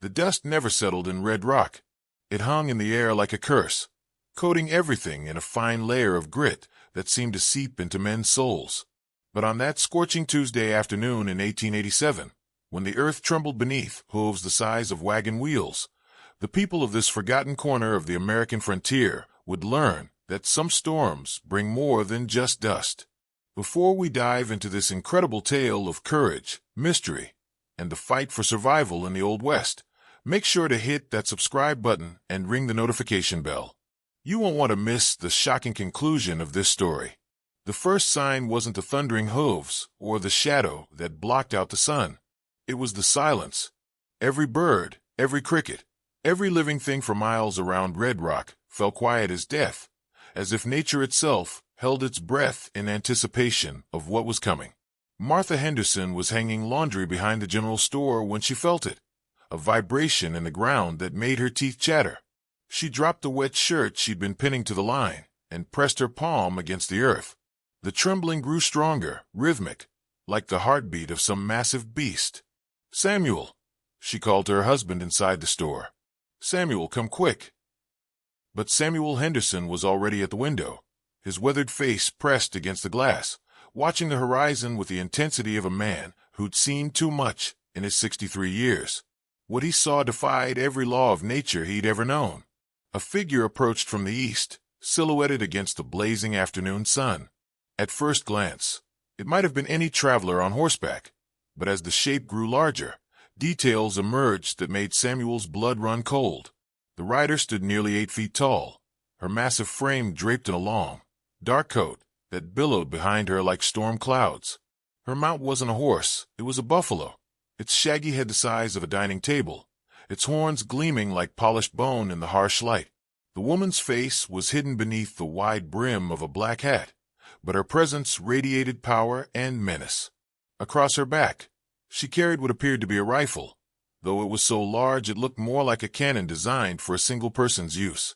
The dust never settled in Red Rock. It hung in the air like a curse, coating everything in a fine layer of grit that seemed to seep into men's souls. But on that scorching Tuesday afternoon in 1887, when the earth trembled beneath hooves the size of wagon wheels, the people of this forgotten corner of the American frontier would learn that some storms bring more than just dust. Before we dive into this incredible tale of courage, mystery, and the fight for survival in the Old West, make sure to hit that subscribe button and ring the notification bell. You won't want to miss the shocking conclusion of this story. The first sign wasn't the thundering hooves or the shadow that blocked out the sun. It was the silence. Every bird, every cricket, every living thing for miles around Red Rock fell quiet as death, as if nature itself held its breath in anticipation of what was coming. Martha Henderson was hanging laundry behind the general store when she felt it, a vibration in the ground that made her teeth chatter. She dropped the wet shirt she'd been pinning to the line and pressed her palm against the earth. The trembling grew stronger, rhythmic, like the heartbeat of some massive beast. "Samuel," she called to her husband inside the store. "Samuel, come quick." But Samuel Henderson was already at the window, his weathered face pressed against the glass, watching the horizon with the intensity of a man who'd seen too much in his 63 years. What he saw defied every law of nature he'd ever known. A figure approached from the east, silhouetted against the blazing afternoon sun. At first glance, it might have been any traveler on horseback, but as the shape grew larger, details emerged that made Samuel's blood run cold. The rider stood nearly 8 feet tall, her massive frame draped in a long, dark coat that billowed behind her like storm clouds. Her mount wasn't a horse, it was a buffalo, its shaggy head the size of a dining table, its horns gleaming like polished bone in the harsh light. The woman's face was hidden beneath the wide brim of a black hat, but her presence radiated power and menace. Across her back, she carried what appeared to be a rifle, though it was so large it looked more like a cannon designed for a single person's use.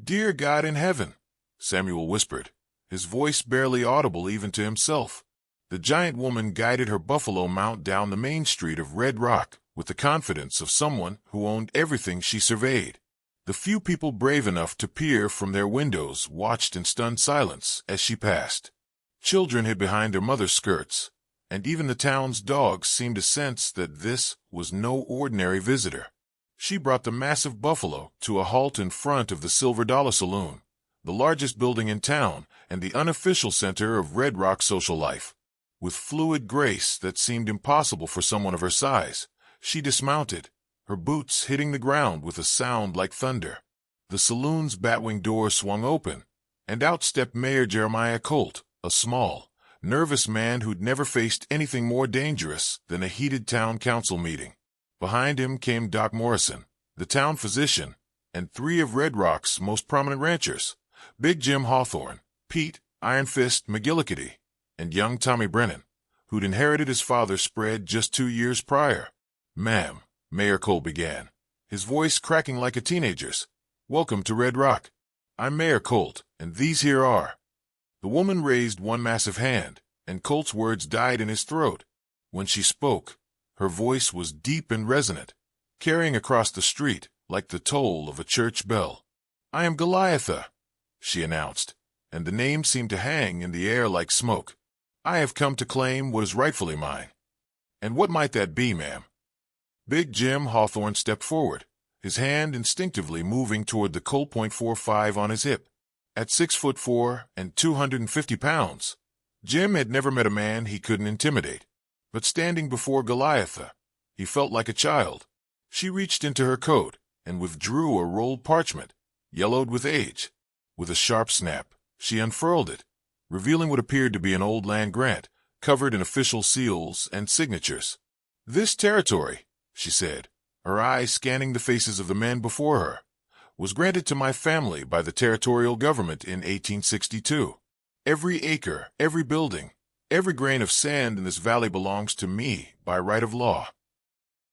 "Dear God in heaven," Samuel whispered, his voice barely audible even to himself. The giant woman guided her buffalo mount down the main street of Red Rock with the confidence of someone who owned everything she surveyed. The few people brave enough to peer from their windows watched in stunned silence as she passed. Children hid behind their mothers' skirts, and even the town's dogs seemed to sense that this was no ordinary visitor. She brought the massive buffalo to a halt in front of the Silver Dollar Saloon, the largest building in town and the unofficial center of Red Rock social life. With fluid grace that seemed impossible for someone of her size, she dismounted, her boots hitting the ground with a sound like thunder. The saloon's batwing door swung open, and out stepped Mayor Colt, a small, nervous man who'd never faced anything more dangerous than a heated town council meeting. Behind him came Doc Morrison, the town physician, and 3 of Red Rock's most prominent ranchers, Big Jim Hawthorne, Pete Iron Fist McGillicuddy, and young Tommy Brennan, who'd inherited his father's spread just 2 years prior. "Ma'am," Mayor Colt began, his voice cracking like a teenager's, "welcome to Red Rock. I'm Mayor Colt, and these here are—" The woman raised one massive hand, and Colt's words died in his throat. When she spoke, her voice was deep and resonant, carrying across the street like the toll of a church bell. "I am Goliatha," she announced, and the name seemed to hang in the air like smoke. "I have come to claim what is rightfully mine." "And what might that be, ma'am?" Big Jim Hawthorne stepped forward, his hand instinctively moving toward the Colt .45 on his hip. At 6'4" and 250 pounds, Jim had never met a man he couldn't intimidate. But standing before Goliatha, he felt like a child. She reached into her coat and withdrew a rolled parchment, yellowed with age. With a sharp snap, she unfurled it, revealing what appeared to be an old land grant, covered in official seals and signatures. "This territory," she said, her eyes scanning the faces of the men before her, "was granted to my family by the territorial government in 1862. Every acre, every building, every grain of sand in this valley belongs to me by right of law."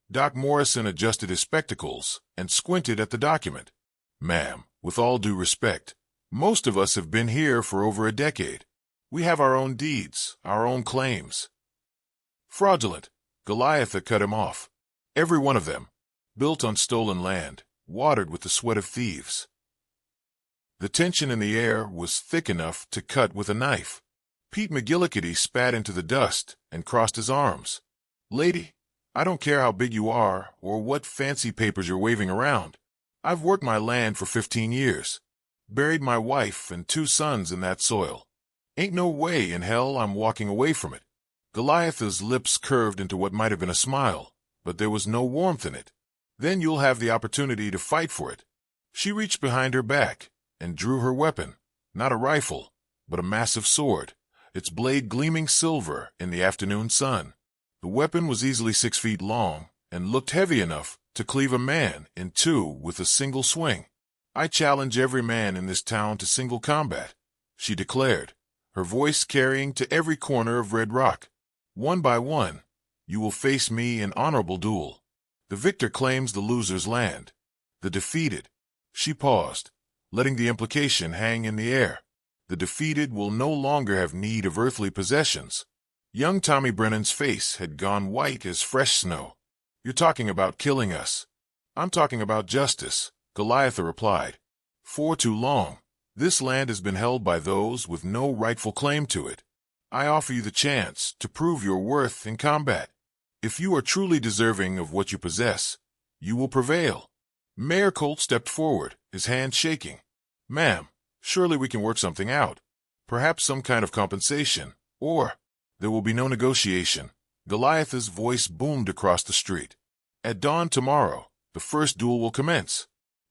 Doc Morrison adjusted his spectacles and squinted at the document. "Ma'am, with all due respect, most of us have been here for over a decade. We have our own deeds, our own claims." "Fraudulent," Goliatha cut him off. "Every one of them. built on stolen land, watered with the sweat of thieves. The tension in the air was thick enough to cut with a knife. Pete McGillicuddy spat into the dust and crossed his arms. "Lady, I don't care how big you are or what fancy papers you're waving around. I've worked my land for 15 years. Buried my wife and 2 sons in that soil. Ain't no way in hell I'm walking away from it." Goliatha's lips curved into what might have been a smile, but there was no warmth in it. "Then you'll have the opportunity to fight for it." She reached behind her back and drew her weapon, not a rifle, but a massive sword, its blade gleaming silver in the afternoon sun. The weapon was easily 6 feet long and looked heavy enough to cleave a man in 2 with a single swing. "I challenge every man in this town to single combat," she declared, her voice carrying to every corner of Red Rock. "One by one, you will face me in honorable duel. The victor claims the loser's land. The defeated—" She paused, letting the implication hang in the air. "The defeated will no longer have need of earthly possessions." Young Tommy Brennan's face had gone white as fresh snow. "You're talking about killing us." "I'm talking about justice," Goliatha replied. "For too long, this land has been held by those with no rightful claim to it. I offer you the chance to prove your worth in combat. If you are truly deserving of what you possess, you will prevail." Mayor Colt stepped forward, his hand shaking. "Ma'am, surely we can work something out. Perhaps some kind of compensation, or—" "There will be no negotiation." Goliatha's voice boomed across the street. "At dawn tomorrow, the first duel will commence.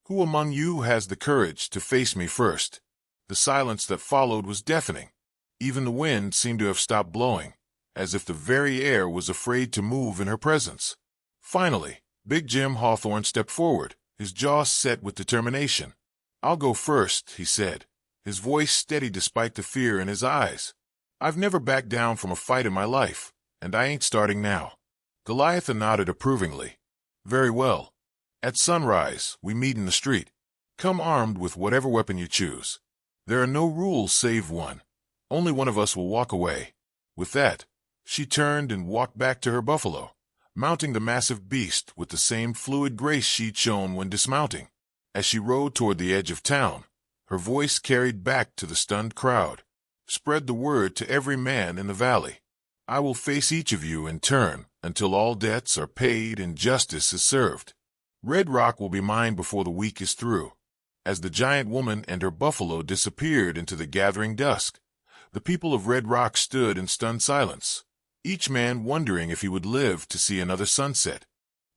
Who among you has the courage to face me first?" The silence that followed was deafening. Even the wind seemed to have stopped blowing, as if the very air was afraid to move in her presence. Finally, Big Jim Hawthorne stepped forward, his jaw set with determination. "I'll go first," he said, his voice steady despite the fear in his eyes. "I've never backed down from a fight in my life, and I ain't starting now." Goliatha nodded approvingly. "Very well. At sunrise, we meet in the street. Come armed with whatever weapon you choose. There are no rules save one. Only one of us will walk away." With that, she turned and walked back to her buffalo, mounting the massive beast with the same fluid grace she'd shown when dismounting. As she rode toward the edge of town, her voice carried back to the stunned crowd. "Spread the word to every man in the valley. I will face each of you in turn until all debts are paid and justice is served. Red Rock will be mine before the week is through." As the giant woman and her buffalo disappeared into the gathering dusk, the people of Red Rock stood in stunned silence, each man wondering if he would live to see another sunset.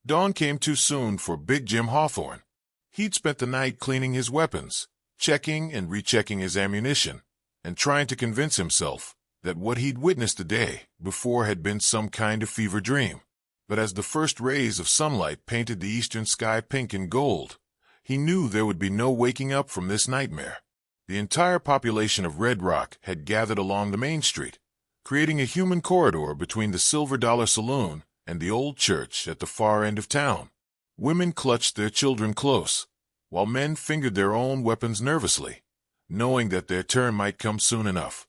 Dawn came too soon for Big Jim Hawthorne. He'd spent the night cleaning his weapons, checking and rechecking his ammunition, and trying to convince himself that what he'd witnessed the day before had been some kind of fever dream. But as the first rays of sunlight painted the eastern sky pink and gold, he knew there would be no waking up from this nightmare. The entire population of Red Rock had gathered along the main street, creating a human corridor between the Silver Dollar Saloon and the old church at the far end of town. Women clutched their children close, while men fingered their own weapons nervously, knowing that their turn might come soon enough.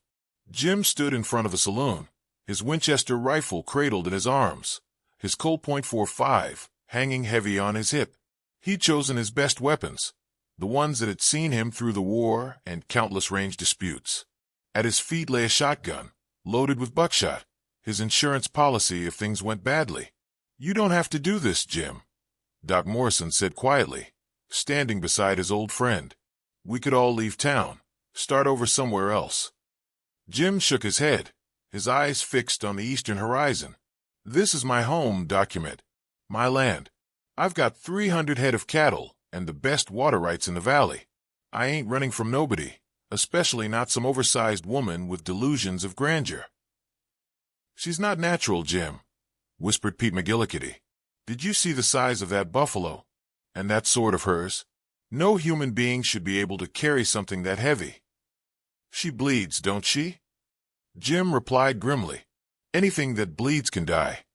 Jim stood in front of the saloon, his Winchester rifle cradled in his arms, his Colt .45 hanging heavy on his hip. He'd chosen his best weapons, the ones that had seen him through the war and countless range disputes. At his feet lay a shotgun, loaded with buckshot, his insurance policy if things went badly. "You don't have to do this, Jim," Doc Morrison said quietly, standing beside his old friend. "We could all leave town, start over somewhere else." Jim shook his head, his eyes fixed on the eastern horizon. "This is my home document, my land. I've got 300 head of cattle and the best water rights in the valley. I ain't running from nobody, especially not some oversized woman with delusions of grandeur." "She's not natural, Jim," whispered Pete McGillicuddy. "Did you see the size of that buffalo? And that sword of hers? No human being should be able to carry something that heavy." "She bleeds, don't she?" Jim replied grimly. "Anything that bleeds can die."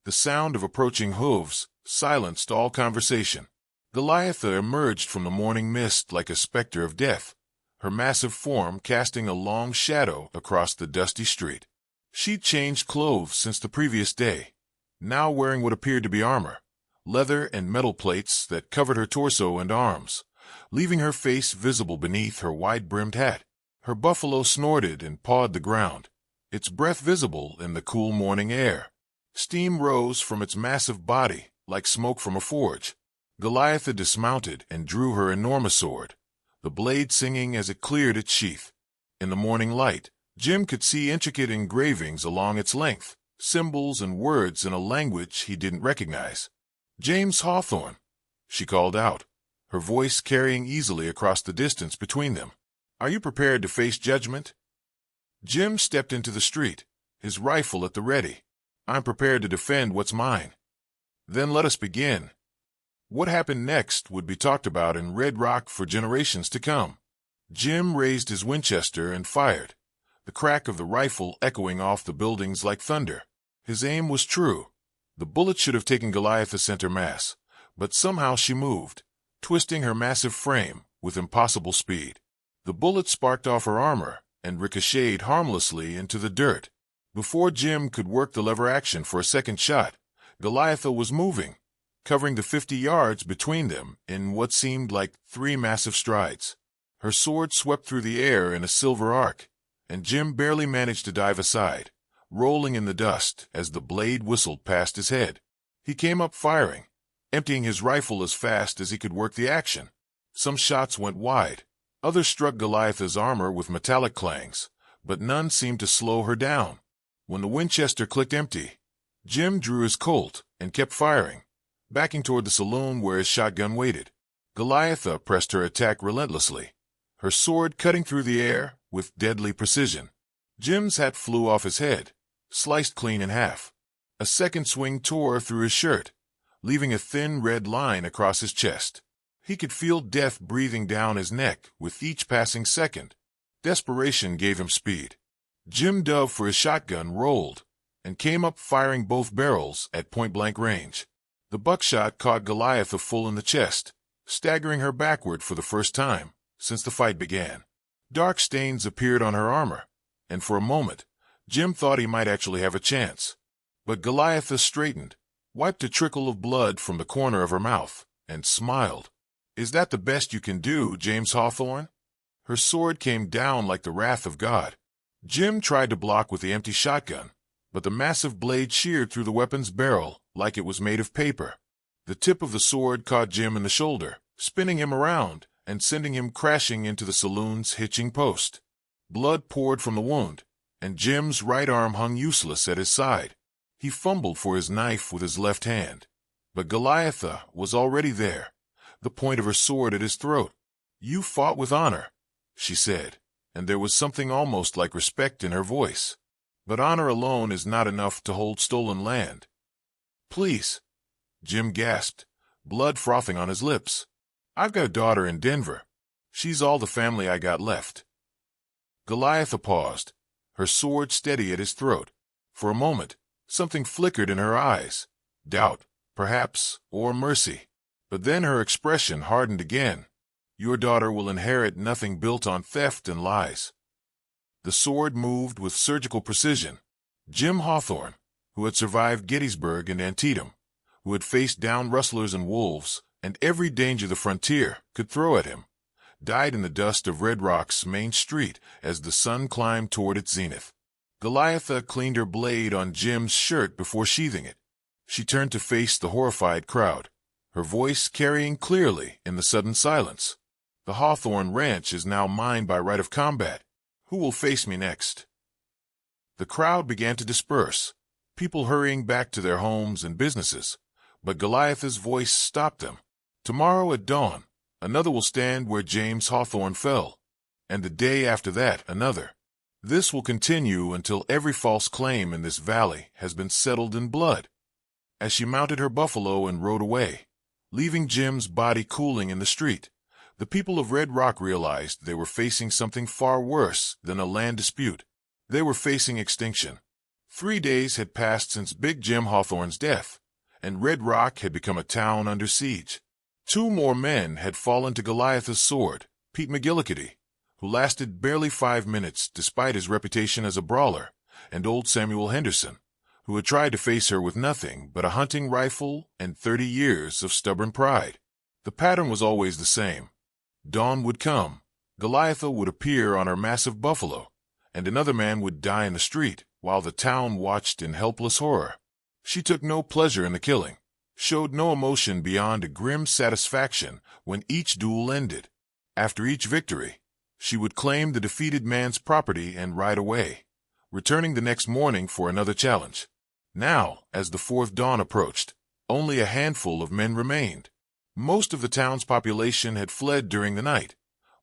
The sound of approaching hooves silenced all conversation. Goliatha emerged from the morning mist like a specter of death, her massive form casting a long shadow across the dusty street. She'd changed clothes since the previous day, now wearing what appeared to be armor, leather and metal plates that covered her torso and arms, leaving her face visible beneath her wide-brimmed hat. Her buffalo snorted and pawed the ground, its breath visible in the cool morning air. Steam rose from its massive body like smoke from a forge. Goliatha dismounted and drew her enormous sword, the blade singing as it cleared its sheath. In the morning light, Jim could see intricate engravings along its length, symbols and words in a language he didn't recognize. "James Hawthorne," she called out, her voice carrying easily across the distance between them. "Are you prepared to face judgment?" Jim stepped into the street, his rifle at the ready. "I'm prepared to defend what's mine." "Then let us begin." What happened next would be talked about in Red Rock for generations to come. Jim raised his Winchester and fired, the crack of the rifle echoing off the buildings like thunder. His aim was true. The bullet should have taken Goliatha center mass, but somehow she moved, twisting her massive frame with impossible speed. The bullet sparked off her armor and ricocheted harmlessly into the dirt. Before Jim could work the lever action for a second shot, Goliatha was moving, covering the 50 yards between them in what seemed like 3 massive strides. Her sword swept through the air in a silver arc, and Jim barely managed to dive aside, rolling in the dust as the blade whistled past his head. He came up firing, emptying his rifle as fast as he could work the action. Some shots went wide, others struck Goliatha's armor with metallic clangs, but none seemed to slow her down. When the Winchester clicked empty, Jim drew his Colt and kept firing, backing toward the saloon where his shotgun waited. Goliatha pressed her attack relentlessly, her sword cutting through the air with deadly precision. Jim's hat flew off his head, sliced clean in half. A second swing tore through his shirt, leaving a thin red line across his chest. He could feel death breathing down his neck with each passing second. Desperation gave him speed. Jim dove for his shotgun, rolled, and came up firing both barrels at point-blank range. The buckshot caught Goliatha full in the chest, staggering her backward for the first time since the fight began. Dark stains appeared on her armor, and for a moment, Jim thought he might actually have a chance. But Goliatha straightened, wiped a trickle of blood from the corner of her mouth, and smiled. "Is that the best you can do, James Hawthorne?" Her sword came down like the wrath of God. Jim tried to block with the empty shotgun, but the massive blade sheared through the weapon's barrel like it was made of paper. The tip of the sword caught Jim in the shoulder, spinning him around and sending him crashing into the saloon's hitching post. Blood poured from the wound, and Jim's right arm hung useless at his side. He fumbled for his knife with his left hand, but Goliatha was already there, the point of her sword at his throat. "You fought with honor," she said, and there was something almost like respect in her voice. "But honor alone is not enough to hold stolen land." "Please," Jim gasped, blood frothing on his lips. "I've got a daughter in Denver. She's all the family I got left." Goliatha paused, her sword steady at his throat. For a moment, something flickered in her eyes. Doubt, perhaps, or mercy. But then her expression hardened again. "Your daughter will inherit nothing built on theft and lies." The sword moved with surgical precision. Jim Hawthorne, who had survived Gettysburg and Antietam, who had faced down rustlers and wolves and every danger the frontier could throw at him, died in the dust of Red Rock's main street as the sun climbed toward its zenith. Goliatha cleaned her blade on Jim's shirt before sheathing it. She turned to face the horrified crowd, her voice carrying clearly in the sudden silence. "The Hawthorne Ranch is now mine by right of combat. Who will face me next?" The crowd began to disperse, people hurrying back to their homes and businesses, but Goliatha's voice stopped them. "Tomorrow at dawn, another will stand where James Hawthorne fell, and the day after that another. This will continue until every false claim in this valley has been settled in blood." As she mounted her buffalo and rode away, leaving Jim's body cooling in the street, the people of Red Rock realized they were facing something far worse than a land dispute. They were facing extinction. 3 days had passed since Big Jim Hawthorne's death, and Red Rock had become a town under siege. 2 more men had fallen to Goliatha's sword, Pete McGillicuddy, who lasted barely 5 minutes despite his reputation as a brawler, and old Samuel Henderson, who had tried to face her with nothing but a hunting rifle and 30 years of stubborn pride. The pattern was always the same. Dawn would come, Goliatha would appear on her massive buffalo, and another man would die in the street while the town watched in helpless horror. She took no pleasure in the killing, showed no emotion beyond a grim satisfaction when each duel ended. After each victory, she would claim the defeated man's property and ride away, returning the next morning for another challenge. Now, as the fourth dawn approached, only a handful of men remained. Most of the town's population had fled during the night,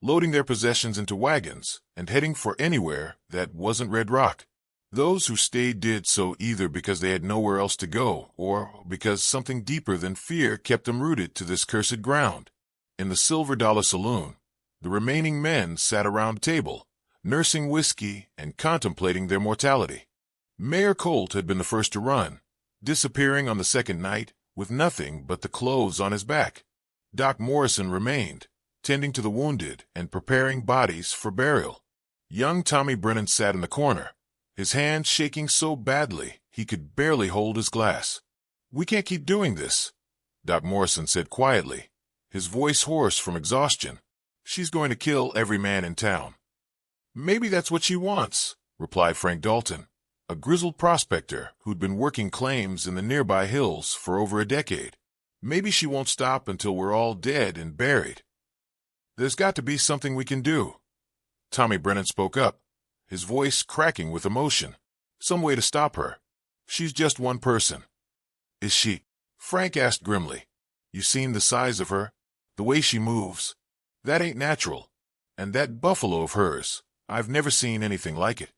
loading their possessions into wagons and heading for anywhere that wasn't Red Rock. Those who stayed did so either because they had nowhere else to go or because something deeper than fear kept them rooted to this cursed ground. In the Silver Dollar Saloon, the remaining men sat around a table, nursing whiskey and contemplating their mortality. Mayor Colt had been the first to run, disappearing on the second night with nothing but the clothes on his back. Doc Morrison remained, tending to the wounded and preparing bodies for burial. Young Tommy Brennan sat in the corner, his hands shaking so badly he could barely hold his glass. "We can't keep doing this," Doc Morrison said quietly, his voice hoarse from exhaustion. "She's going to kill every man in town." "Maybe that's what she wants," replied Frank Dalton, a grizzled prospector who'd been working claims in the nearby hills for over a decade. "Maybe she won't stop until we're all dead and buried." "There's got to be something we can do." Tommy Brennan spoke up, his voice cracking with emotion. "Some way to stop her. She's just one person." "Is she?" Frank asked grimly. "You seen the size of her? The way she moves? That ain't natural. And that buffalo of hers, I've never seen anything like it."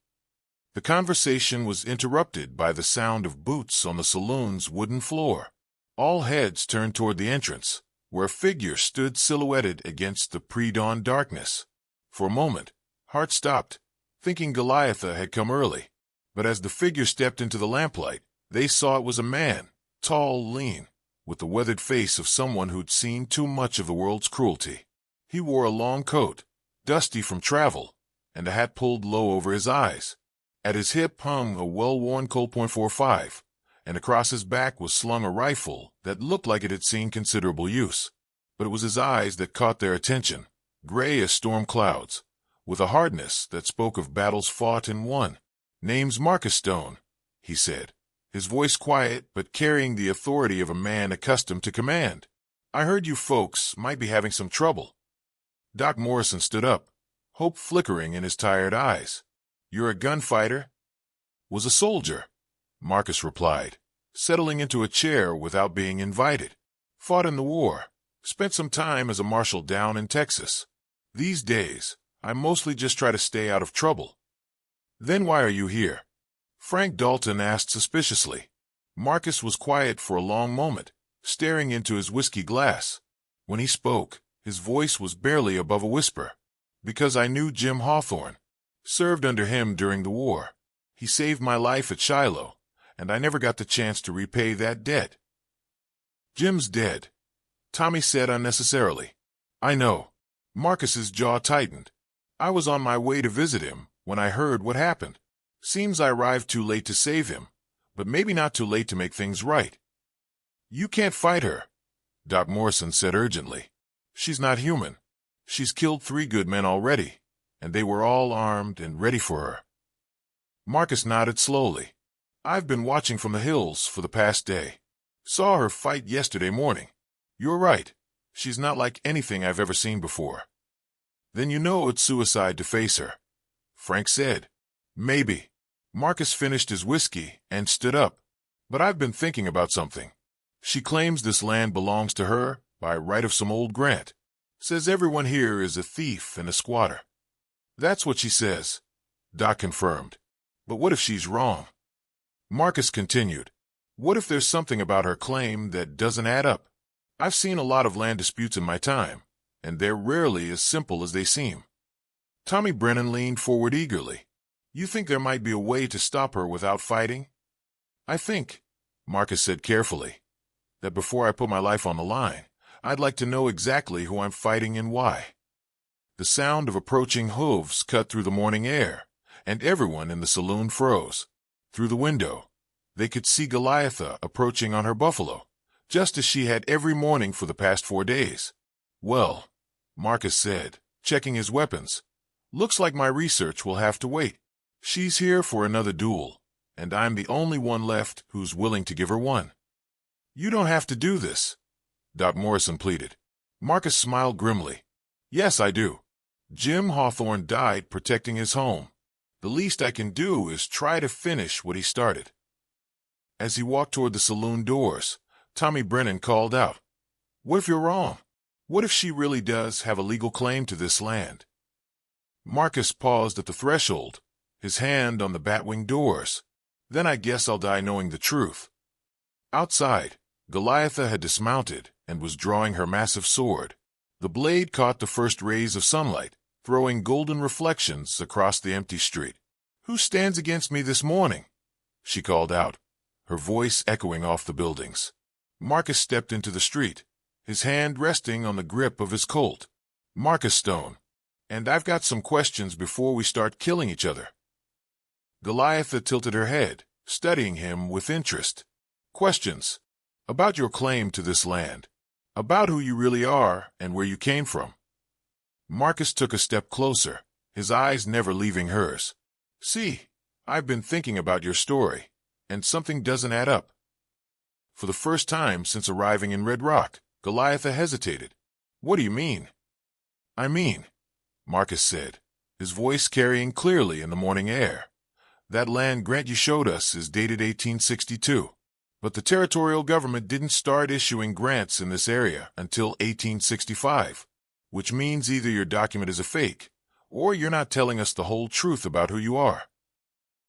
The conversation was interrupted by the sound of boots on the saloon's wooden floor. All heads turned toward the entrance, where a figure stood silhouetted against the pre-dawn darkness. For a moment, Hart stopped, thinking Goliatha had come early. But as the figure stepped into the lamplight, they saw it was a man, tall, lean, with the weathered face of someone who'd seen too much of the world's cruelty. He wore a long coat, dusty from travel, and a hat pulled low over his eyes. At his hip hung a well-worn Colt .45, and across his back was slung a rifle that looked like it had seen considerable use. But it was his eyes that caught their attention, gray as storm clouds, with a hardness that spoke of battles fought and won. "Name's Marcus Stone," he said, his voice quiet but carrying the authority of a man accustomed to command. "I heard you folks might be having some trouble." Doc Morrison stood up, hope flickering in his tired eyes. "You're a gunfighter?" "Was a soldier," Marcus replied, settling into a chair without being invited. "Fought in the war. Spent some time as a marshal down in Texas. These days, I mostly just try to stay out of trouble." "Then why are you here?" Frank Dalton asked suspiciously. Marcus was quiet for a long moment, staring into his whiskey glass. When he spoke, his voice was barely above a whisper. "Because I knew Jim Hawthorne. Served under him during the war. He saved my life at Shiloh, and I never got the chance to repay that debt." "Jim's dead," Tommy said unnecessarily. "I know." Marcus's jaw tightened. "I was on my way to visit him when I heard what happened. Seems I arrived too late to save him, but maybe not too late to make things right." "You can't fight her," Doc Morrison said urgently. "She's not human. She's killed 3 good men already, and they were all armed and ready for her." Marcus nodded slowly. "I've been watching from the hills for the past day. Saw her fight yesterday morning. You're right. She's not like anything I've ever seen before." "Then you know it's suicide to face her," Frank said. "Maybe." Marcus finished his whiskey and stood up. "But I've been thinking about something. She claims this land belongs to her by right of some old grant. Says everyone here is a thief and a squatter." "That's what she says," Doc confirmed. "But what if she's wrong?" Marcus continued. "What if there's something about her claim that doesn't add up? I've seen a lot of land disputes in my time, and they're rarely as simple as they seem." Tommy Brennan leaned forward eagerly. "You think there might be a way to stop her without fighting?" "I think," Marcus said carefully, "that before I put my life on the line, I'd like to know exactly who I'm fighting and why." The sound of approaching hooves cut through the morning air, and everyone in the saloon froze. Through the window, They could see Goliatha approaching on her buffalo, just as she had every morning for the past 4 days. "Well," Marcus said, checking his weapons, "looks like my research will have to wait. She's here for another duel, and I'm the only one left who's willing to give her one." "You don't have to do this," Doc Morrison pleaded. Marcus smiled grimly. "Yes, I do. Jim Hawthorne died protecting his home. The least I can do is try to finish what he started." As he walked toward the saloon doors, Tommy Brennan called out, "What if you're wrong? What if she really does have a legal claim to this land?" Marcus paused at the threshold, his hand on the batwing doors. "Then I guess I'll die knowing the truth." Outside, Goliatha had dismounted and was drawing her massive sword. The blade caught the first rays of sunlight, throwing golden reflections across the empty street. "Who stands against me this morning?" she called out, her voice echoing off the buildings. Marcus stepped into the street, his hand resting on the grip of his Colt. "Marcus Stone, and I've got some questions before we start killing each other." Goliatha tilted her head, studying him with interest. "Questions? About your claim to this land, about who you really are and where you came from." Marcus took a step closer, his eyes never leaving hers. "See, I've been thinking about your story, and something doesn't add up." For the first time since arriving in Red Rock, Goliatha hesitated. "What do you mean?" "I mean," Marcus said, his voice carrying clearly in the morning air, "that land grant you showed us is dated 1862. But the territorial government didn't start issuing grants in this area until 1865, which means either your document is a fake, or you're not telling us the whole truth about who you are."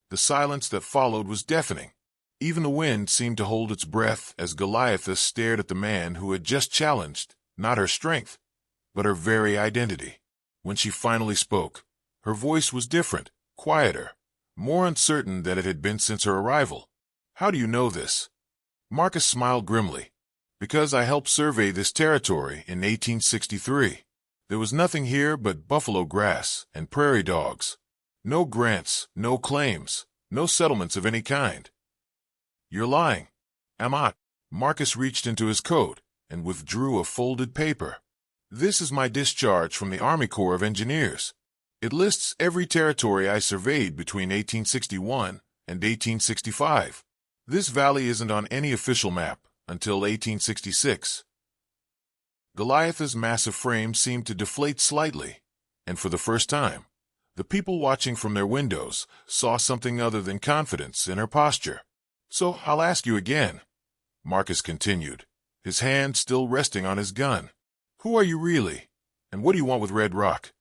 The silence that followed was deafening. Even the wind seemed to hold its breath as Goliatha stared at the man who had just challenged, not her strength, but her very identity. When she finally spoke, her voice was different, quieter, more uncertain than it had been since her arrival. "How do you know this?" Marcus smiled grimly. "Because I helped survey this territory in 1863. There was nothing here but buffalo grass and prairie dogs. No grants, no claims, no settlements of any kind." "You're lying." "Am I?" Marcus reached into his coat and withdrew a folded paper. "This is my discharge from the Army Corps of Engineers. It lists every territory I surveyed between 1861 and 1865. This valley isn't on any official map until 1866. Goliatha's massive frame seemed to deflate slightly, and for the first time, the people watching from their windows saw something other than confidence in her posture. "So I'll ask you again," Marcus continued, his hand still resting on his gun. "Who are you really, and what do you want with Red Rock?"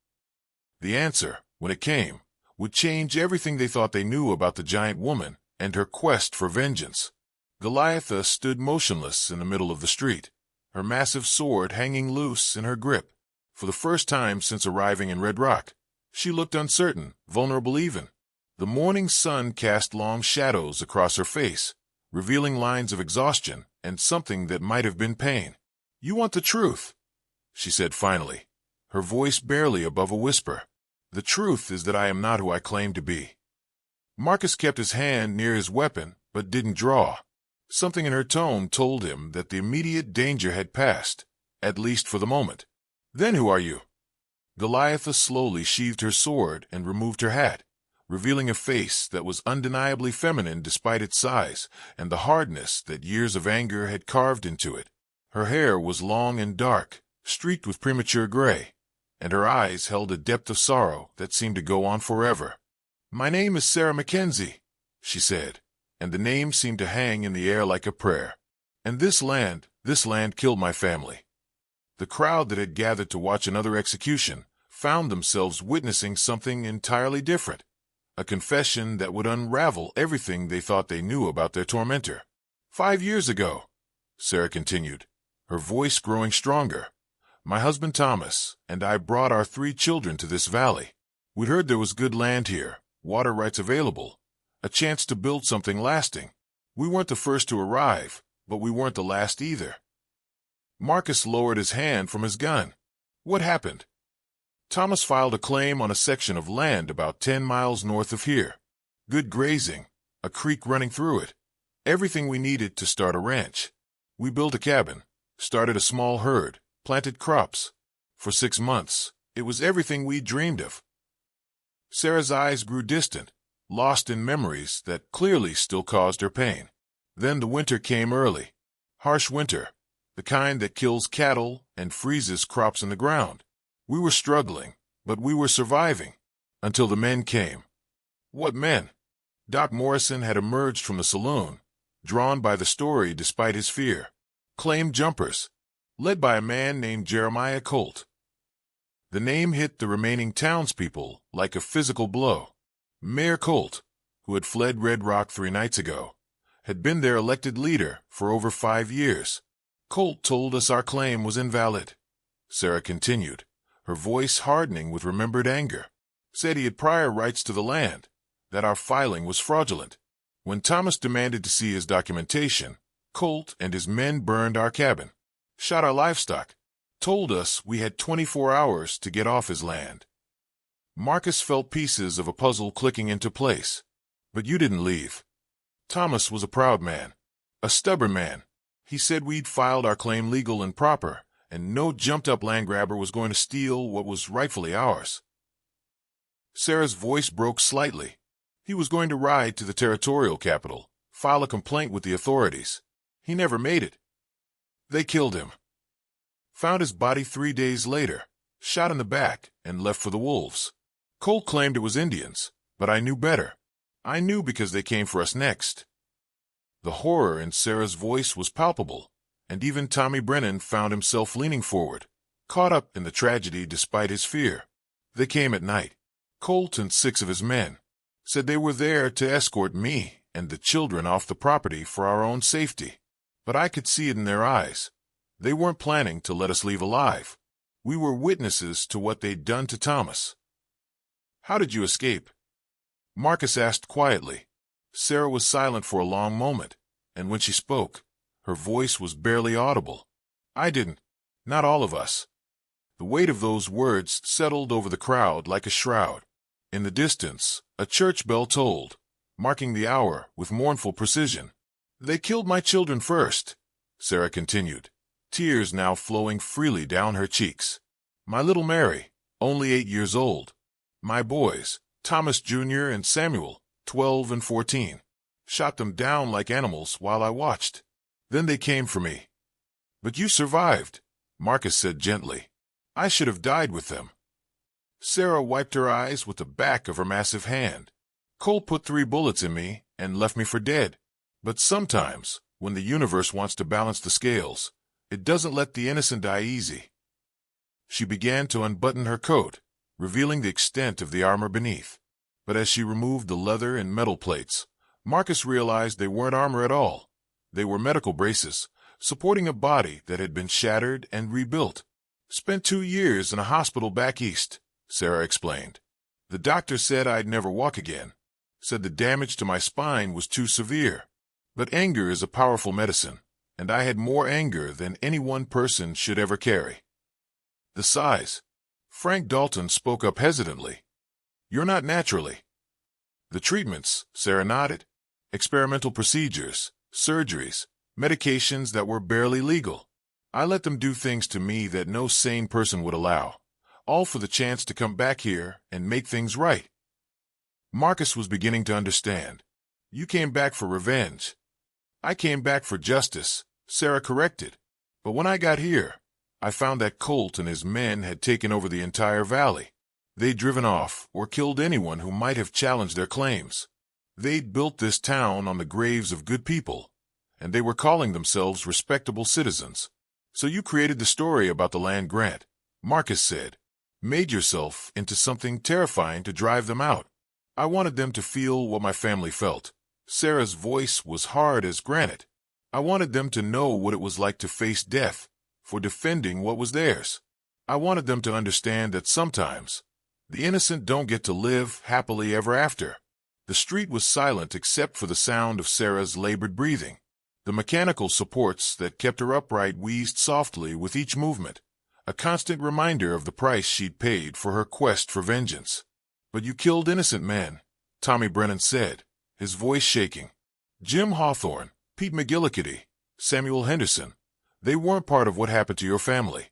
The answer, when it came, would change everything they thought they knew about the giant woman and her quest for vengeance. Goliatha stood motionless in the middle of the street, her massive sword hanging loose in her grip. For the first time since arriving in Red Rock, she looked uncertain, vulnerable even. The morning sun cast long shadows across her face, revealing lines of exhaustion and something that might have been pain. "You want the truth," she said finally, her voice barely above a whisper. "The truth is that I am not who I claim to be." Marcus kept his hand near his weapon, but didn't draw. Something in her tone told him that the immediate danger had passed, at least for the moment. "Then who are you?" Goliatha slowly sheathed her sword and removed her hat, revealing a face that was undeniably feminine despite its size and the hardness that years of anger had carved into it. Her hair was long and dark, streaked with premature gray, and her eyes held a depth of sorrow that seemed to go on forever. "My name is Sarah Mackenzie," she said, and the name seemed to hang in the air like a prayer. "And this land killed my family." The crowd that had gathered to watch another execution found themselves witnessing something entirely different, a confession that would unravel everything they thought they knew about their tormentor. "5 years ago," Sarah continued, her voice growing stronger, "my husband Thomas and I brought our 3 children to this valley. We'd heard there was good land here, water rights available, a chance to build something lasting. We weren't the first to arrive, but we weren't the last either." Marcus lowered his hand from his gun. "What happened?" "Thomas filed a claim on a section of land about 10 miles north of here. Good grazing, a creek running through it. Everything we needed to start a ranch. We built a cabin, started a small herd, planted crops. For 6 months, it was everything we dreamed of. Sarah's eyes grew distant, lost in memories that clearly still caused her pain. Then the winter came early. Harsh winter, the kind that kills cattle and freezes crops in the ground. We were struggling, but we were surviving. Until the men came. What men? Doc Morrison had emerged from the saloon, drawn by the story despite his fear. Claimed jumpers, led by a man named Mayor Colt. The name hit the remaining townspeople like a physical blow. Mayor Colt, who had fled Red Rock 3 nights ago, had been their elected leader for over 5 years. Colt told us our claim was invalid. Sarah continued, her voice hardening with remembered anger. Said he had prior rights to the land, that our filing was fraudulent. When Thomas demanded to see his documentation, Colt and his men burned our cabin, shot our livestock, told us we had 24 hours to get off his land. Marcus felt pieces of a puzzle clicking into place. But you didn't leave. Thomas was a proud man, a stubborn man. He said we'd filed our claim legal and proper, and no jumped-up land grabber was going to steal what was rightfully ours. Sarah's voice broke slightly. He was going to ride to the territorial capital, file a complaint with the authorities. He never made it. They killed him. Found his body 3 days later, shot in the back, and left for the wolves. Colt claimed it was Indians, but I knew better. I knew because they came for us next. The horror in Sarah's voice was palpable, and even Tommy Brennan found himself leaning forward, caught up in the tragedy despite his fear. They came at night. Colt and 6 of his men said they were there to escort me and the children off the property for our own safety. But I could see it in their eyes. They weren't planning to let us leave alive. We were witnesses to what they'd done to Thomas. How did you escape? Marcus asked quietly. Sarah was silent for a long moment, and when she spoke, her voice was barely audible. I didn't. Not all of us. The weight of those words settled over the crowd like a shroud. In the distance, a church bell tolled, marking the hour with mournful precision. They killed my children first, Sarah continued, tears now flowing freely down her cheeks. My little Mary, only 8 years old. My boys, Thomas Jr. and Samuel, 12 and 14. Shot them down like animals while I watched. Then they came for me. But you survived, Marcus said gently. I should have died with them. Sarah wiped her eyes with the back of her massive hand. Colt put 3 bullets in me and left me for dead. But sometimes, when the universe wants to balance the scales, it doesn't let the innocent die easy. She began to unbutton her coat, revealing the extent of the armor beneath. But as she removed the leather and metal plates, Marcus realized they weren't armor at all. They were medical braces, supporting a body that had been shattered and rebuilt. Spent 2 years in a hospital back east, Sarah explained. The doctor said I'd never walk again. Said the damage to my spine was too severe. But anger is a powerful medicine, and I had more anger than any one person should ever carry. The size. Frank Dalton spoke up hesitantly. You're not naturally. The treatments, Sarah nodded. Experimental procedures, surgeries, medications that were barely legal. I let them do things to me that no sane person would allow, all for the chance to come back here and make things right. Marcus was beginning to understand. You came back for revenge. I came back for justice, Sarah corrected. But when I got here, I found that Colt and his men had taken over the entire valley. They'd driven off or killed anyone who might have challenged their claims. They'd built this town on the graves of good people, and they were calling themselves respectable citizens. So you created the story about the land grant, Marcus said. Made yourself into something terrifying to drive them out. I wanted them to feel what my family felt. Sarah's voice was hard as granite. I wanted them to know what it was like to face death for defending what was theirs. I wanted them to understand that sometimes the innocent don't get to live happily ever after. The street was silent except for the sound of Sarah's labored breathing. The mechanical supports that kept her upright wheezed softly with each movement, a constant reminder of the price she'd paid for her quest for vengeance. But you killed innocent men, Tommy Brennan said, his voice shaking. Jim Hawthorne, Pete McGillicuddy, Samuel Henderson. They weren't part of what happened to your family.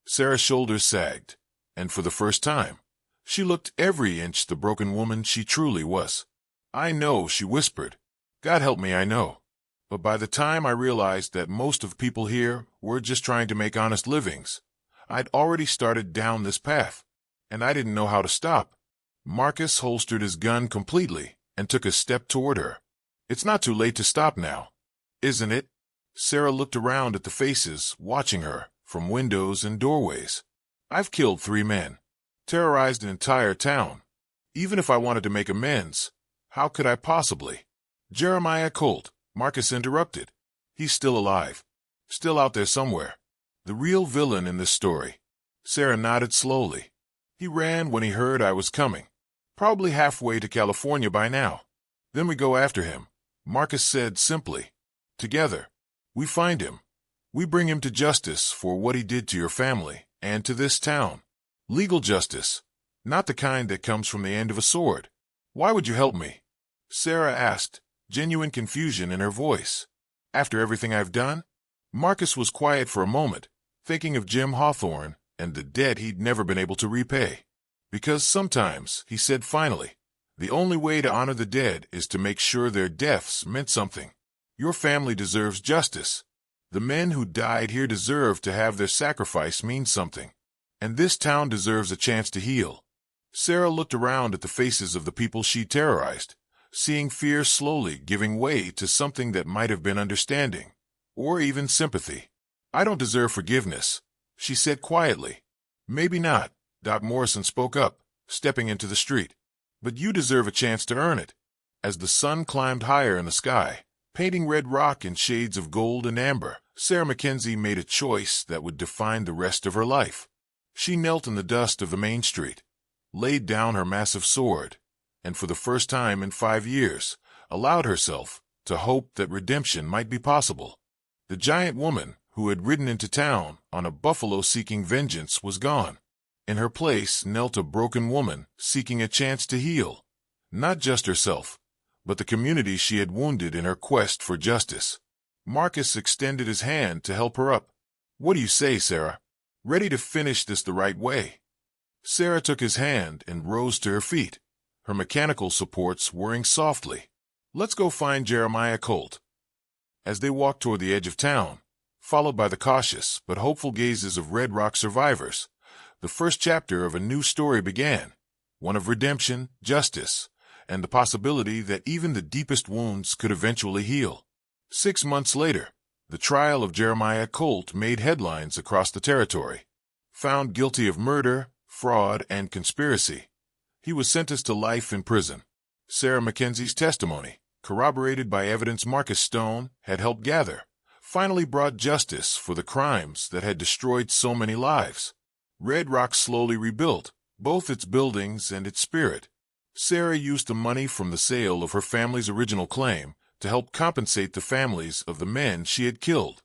Sarah's shoulders sagged, and for the first time, she looked every inch the broken woman she truly was. I know, she whispered. God help me, I know. But by the time I realized that most of the people here were just trying to make honest livings, I'd already started down this path, and I didn't know how to stop. Marcus holstered his gun completely and took a step toward her. It's not too late to stop now, isn't it? Sarah looked around at the faces watching her from windows and doorways. I've killed 3 men, terrorized an entire town. Even if I wanted to make amends, how could I possibly? Jeremiah Colt, Marcus interrupted. He's still alive, still out there somewhere. The real villain in this story. Sarah nodded slowly. He ran when he heard I was coming. Probably halfway to California by now. Then we go after him, Marcus said simply. Together, we find him. We bring him to justice for what he did to your family and to this town. Legal justice, not the kind that comes from the end of a sword. Why would you help me? Sarah asked, genuine confusion in her voice. After everything I've done? Marcus was quiet for a moment, thinking of Jim Hawthorne and the debt he'd never been able to repay. Because sometimes, he said finally, the only way to honor the dead is to make sure their deaths meant something. Your family deserves justice. The men who died here deserve to have their sacrifice mean something. And this town deserves a chance to heal. Sarah looked around at the faces of the people she terrorized, seeing fear slowly giving way to something that might have been understanding, or even sympathy. I don't deserve forgiveness, she said quietly. Maybe not, Doc Morrison spoke up, stepping into the street. But you deserve a chance to earn it. As the sun climbed higher in the sky, painting Red Rock in shades of gold and amber, Sarah Mackenzie made a choice that would define the rest of her life. She knelt in the dust of the main street, laid down her massive sword, and for the first time in 5 years, allowed herself to hope that redemption might be possible. The giant woman who had ridden into town on a buffalo seeking vengeance was gone. In her place knelt a broken woman seeking a chance to heal, not just herself, but the community she had wounded in her quest for justice. Marcus extended his hand to help her up. What do you say, Sarah? Ready to finish this the right way? Sarah took his hand and rose to her feet, her mechanical supports whirring softly. Let's go find Jeremiah Colt. As they walked toward the edge of town, followed by the cautious but hopeful gazes of Red Rock survivors, the first chapter of a new story began, one of redemption, justice, and the possibility that even the deepest wounds could eventually heal. 6 months later, the trial of Jeremiah Colt made headlines across the territory. Found guilty of murder, fraud, and conspiracy, he was sentenced to life in prison. Sarah Mackenzie's testimony, corroborated by evidence Marcus Stone had helped gather, finally brought justice for the crimes that had destroyed so many lives. Red Rock slowly rebuilt, both its buildings and its spirit. Sarah used the money from the sale of her family's original claim to help compensate the families of the men she had killed,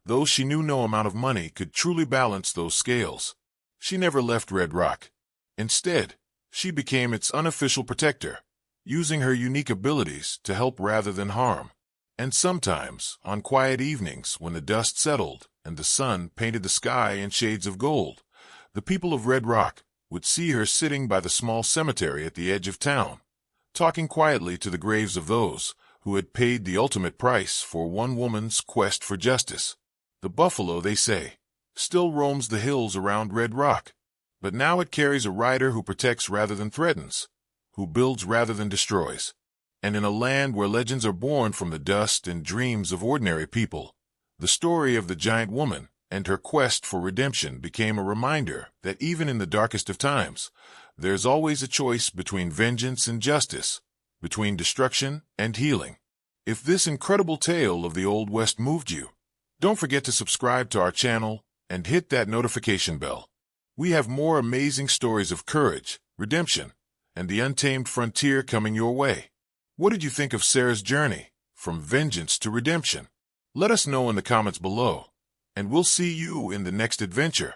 though she knew no amount of money could truly balance those scales. She never left Red Rock. Instead, she became its unofficial protector, using her unique abilities to help rather than harm. And sometimes, on quiet evenings when the dust settled and the sun painted the sky in shades of gold, the people of Red Rock would see her sitting by the small cemetery at the edge of town, talking quietly to the graves of those who had paid the ultimate price for one woman's quest for justice. The buffalo, they say, still roams the hills around Red Rock, but now it carries a rider who protects rather than threatens, who builds rather than destroys. And in a land where legends are born from the dust and dreams of ordinary people, the story of the giant woman and her quest for redemption became a reminder that even in the darkest of times, there's always a choice between vengeance and justice, between destruction and healing. If this incredible tale of the Old West moved you, don't forget to subscribe to our channel and hit that notification bell. We have more amazing stories of courage, redemption, and the untamed frontier coming your way. What did you think of Sarah's journey, from vengeance to redemption? Let us know in the comments below, and we'll see you in the next adventure.